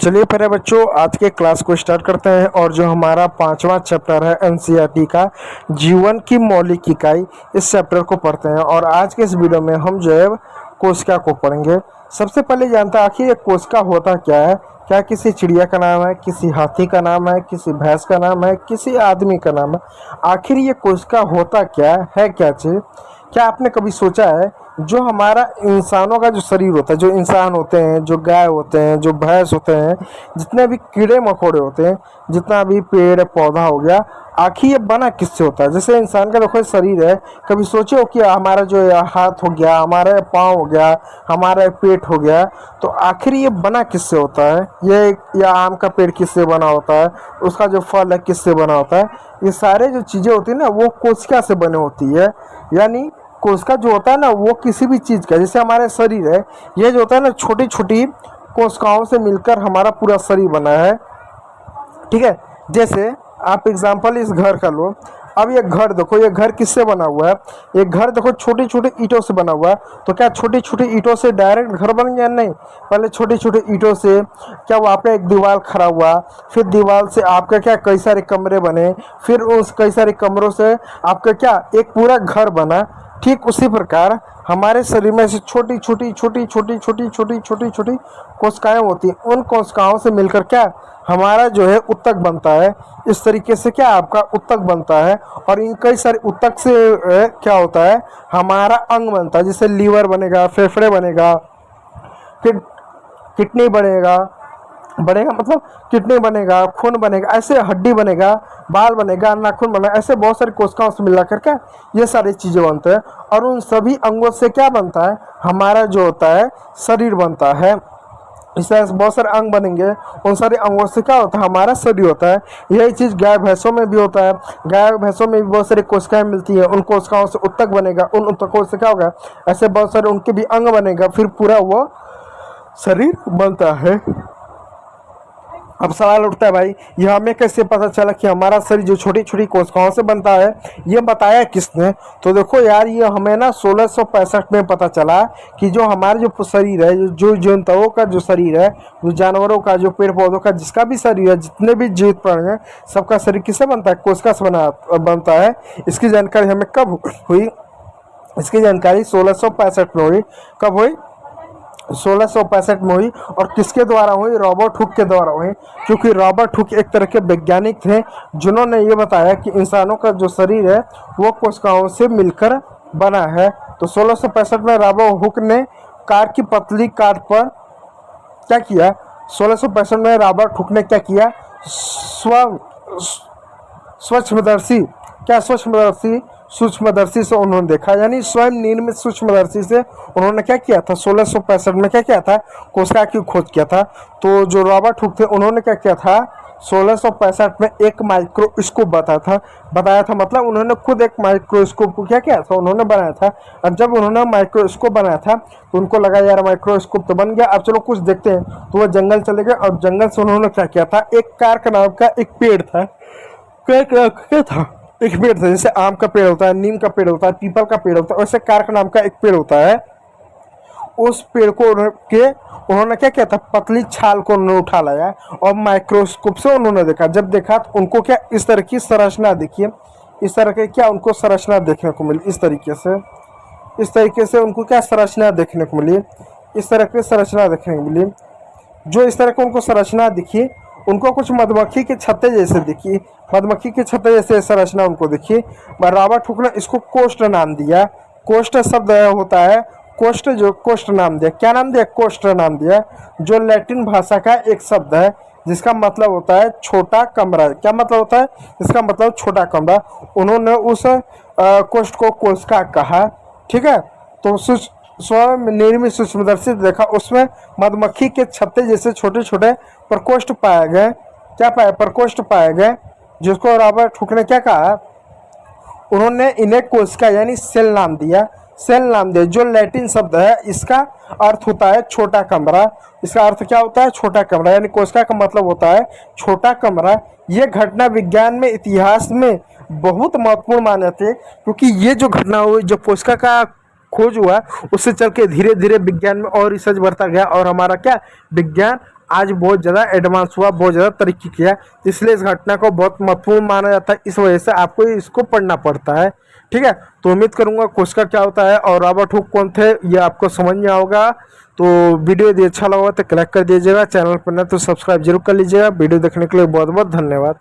चलिए प्यारे बच्चों, आज के क्लास को स्टार्ट करते हैं। और जो हमारा 5वां चैप्टर है एनसीईआरटी का जीवन की मौलिक इकाई, इस चैप्टर को पढ़ते हैं। और आज के इस वीडियो में हम जो है कोशिका को पढ़ेंगे। सबसे पहले जानते हैं आखिर ये कोशिका होता क्या है। क्या किसी चिड़िया का नाम है, किसी हाथी का नाम है, किसी भैंस का नाम है, किसी आदमी का नाम है? आखिर ये कोशिका होता क्या है क्या चीज़? क्या आपने कभी सोचा है जो हमारा इंसानों का जो शरीर होता है, जो इंसान होते हैं, जो गाय होते हैं, जो भैंस होते हैं, जितने भी कीड़े मकोड़े होते हैं, जितना भी पेड़ पौधा हो गया, आखिर ये बना किससे होता है? जैसे इंसान का देखो शरीर है, कभी सोचे हो कि हमारा जो हाथ हो गया, हमारा पाँव हो गया, हमारा पेट हो गया, तो आखिर ये बना किससे होता है? ये या आम का पेड़ किससे बना होता है, उसका जो फल है किससे बना होता है? ये सारे जो चीज़ें होती है ना, वो कोशिका से बने होती है। यानी कोशिका जो होता है ना, वो किसी भी चीज़ का, जैसे हमारे शरीर है, ये जो होता है ना, छोटी छोटी कोशिकाओं से मिलकर हमारा पूरा शरीर बना है। ठीक है, जैसे आप एग्जांपल इस घर का लो। अब ये घर देखो, ये घर किससे बना हुआ है? ये घर देखो छोटी छोटी ईंटों से बना हुआ है। तो क्या छोटी छोटी ईंटों से डायरेक्ट घर बन गया? नहीं, पहले छोटी छोटी ईंटों से क्या वहाँ पे एक दीवार खड़ा हुआ, फिर दीवार से आपका क्या कई सारे कमरे बने, फिर उस कई सारे कमरों से आपका क्या एक पूरा घर बना। ठीक उसी प्रकार हमारे शरीर में से छोटी छोटी छोटी छोटी छोटी छोटी छोटी छोटी कोशिकाएं होती हैं। उन कोशिकाओं से मिलकर क्या हमारा जो है उत्तक बनता है। इस तरीके से क्या आपका उत्तक बनता है। और इन कई सारे उत्तक से क्या होता है, हमारा अंग बनता है। जैसे लीवर बनेगा, फेफड़े बनेगा, फिर किडनी बनेगा, मतलब किडनी बनेगा, खून बनेगा, ऐसे हड्डी बनेगा, बाल बनेगा, नाखून बनेगा, ऐसे बहुत सारी कोशिकाओं से मिला कर क्या ये सारी चीज़ें बनते हैं। और उन सभी अंगों से क्या बनता है, हमारा जो होता है शरीर बनता है। इस तरह से बहुत सारे अंग बनेंगे, उन सारे अंगों से क्या होता है, हमारा शरीर होता है। यही चीज़ गाय भैंसों में भी होता है। गाय भैंसों में भी बहुत सारी कोशिकाएं मिलती हैं, उन कोशिकाओं से उत्तक बनेगा, उन उत्तकों से क्या होगा, ऐसे बहुत सारे उनके भी अंग बनेगा, फिर पूरा वो शरीर बनता है। अब सवाल उठता है, भाई यह हमें कैसे पता चला कि हमारा शरीर जो छोटी छोटी कोशिकाओं से बनता है? ये बताया किसने? तो देखो यार, ये हमें ना 1665 में पता चला कि जो हमारा जो शरीर है, जो जंतुओं का जो शरीर है, जो जानवरों का, जो पेड़ पौधों का, जिसका भी शरीर है, जितने भी जीवित प्राणी हैं, सबका शरीर किससे बनता है? कोशिका से बनता है। इसकी जानकारी हमें कब हुई? इसकी जानकारी 1665 में हुई। कब हुई? 1665 में हुई। और किसके द्वारा हुई? रॉबर्ट हुक के द्वारा हुई। क्योंकि रॉबर्ट हुक एक तरह के वैज्ञानिक थे जिन्होंने ये बताया कि इंसानों का जो शरीर है वो कोशिकाओं से मिलकर बना है। तो 1665 में रॉबर्ट हुक ने कार की पतली काट पर क्या किया? 1665 में रॉबर्ट हुक ने क्या किया? सूक्ष्मदर्शी, क्या सूक्ष्मदर्शी से उन्होंने देखा, यानी स्वयं निर्मित सूक्ष्मदर्शी से उन्होंने क्या किया था? 1665 में क्या किया था? कोशिका की खोज किया था। तो जो रॉबर्ट हुक थे उन्होंने क्या किया था? 1665 में एक माइक्रोस्कोप बताया था, मतलब उन्होंने खुद एक माइक्रोस्कोप को क्या किया था? उन्होंने बनाया था। अब जब उन्होंने माइक्रोस्कोप बनाया था तो उनको लगा यार माइक्रोस्कोप तो बन गया, अब चलो कुछ देखते हैं। तो वो जंगल चले गए और जंगल से उन्होंने क्या किया था? एक कारक नाम का एक पेड़ था। क्या था? एक पेड़ था। जैसे आम का पेड़ होता है, नीम का पेड़ होता है, पीपल का पेड़ होता है, वैसे कारक नाम का एक पेड़ होता है। उस पेड़ को उन्होंने क्या किया था? पतली छाल को उन्होंने उठा लाया और माइक्रोस्कोप से उन्होंने देखा। जब देखा तो उनको क्या इस तरह की संरचना दिखी, इस तरह के क्या उनको संरचना देखने को मिली। इस तरीके से उनको क्या संरचना देखने को मिली, इस तरह की संरचना देखने को मिली। जो इस तरह की उनको संरचना दिखी, उनको कुछ मधुमक्खी के छत्ते जैसे दिखी, मधुमक्खी के छत्ते जैसे संरचना उनको दिखी। रॉबर्ट हुक ने इसको कोष्ठ नाम दिया। कोष्ठ शब्द होता है, कोष्ठ नाम दिया। क्या नाम दिया? कोष्ठ नाम दिया, जो लैटिन भाषा का एक शब्द है जिसका मतलब होता है छोटा कमरा। क्या मतलब होता है इसका? मतलब छोटा कमरा। उन्होंने उस कोष्ठ को कोशिका कहा। ठीक है, तो स्वयं निर्मित सूक्ष्मदर्शी देखा, उसमें मधुमक्खी के छत्ते जैसे छोटे छोटे प्रकोष्ठ पाए गए। क्या पाए? प्रकोष्ठ पाए गए, जिसको रॉबर्ट हुक ने क्या कहा? उन्होंने इन्हें कोशिका यानी सेल नाम दिया। जो लैटिन शब्द है, इसका अर्थ होता है छोटा कमरा। इसका अर्थ क्या होता है? छोटा कमरा, यानी कोशिका का मतलब होता है छोटा कमरा। ये घटना विज्ञान में, इतिहास में बहुत महत्वपूर्ण माने थे, क्योंकि ये जो घटना हुई, जो कोशिका का खोज हुआ, उससे चल के धीरे धीरे विज्ञान में और रिसर्च बढ़ता गया और हमारा क्या विज्ञान आज बहुत ज़्यादा एडवांस हुआ, बहुत ज़्यादा तरक्की किया, इसलिए इस घटना को बहुत महत्वपूर्ण माना जाता है। इस वजह से आपको इसको पढ़ना पड़ता है। ठीक है, तो उम्मीद करूंगा कोर्स का क्या होता है और रॉबर्ट हुक कौन थे ये आपको समझ में होगा। तो वीडियो यदि अच्छा लगा तो लाइक कर दीजिएगा, चैनल पर न तो सब्सक्राइब जरूर कर लीजिएगा। वीडियो देखने के लिए बहुत बहुत धन्यवाद।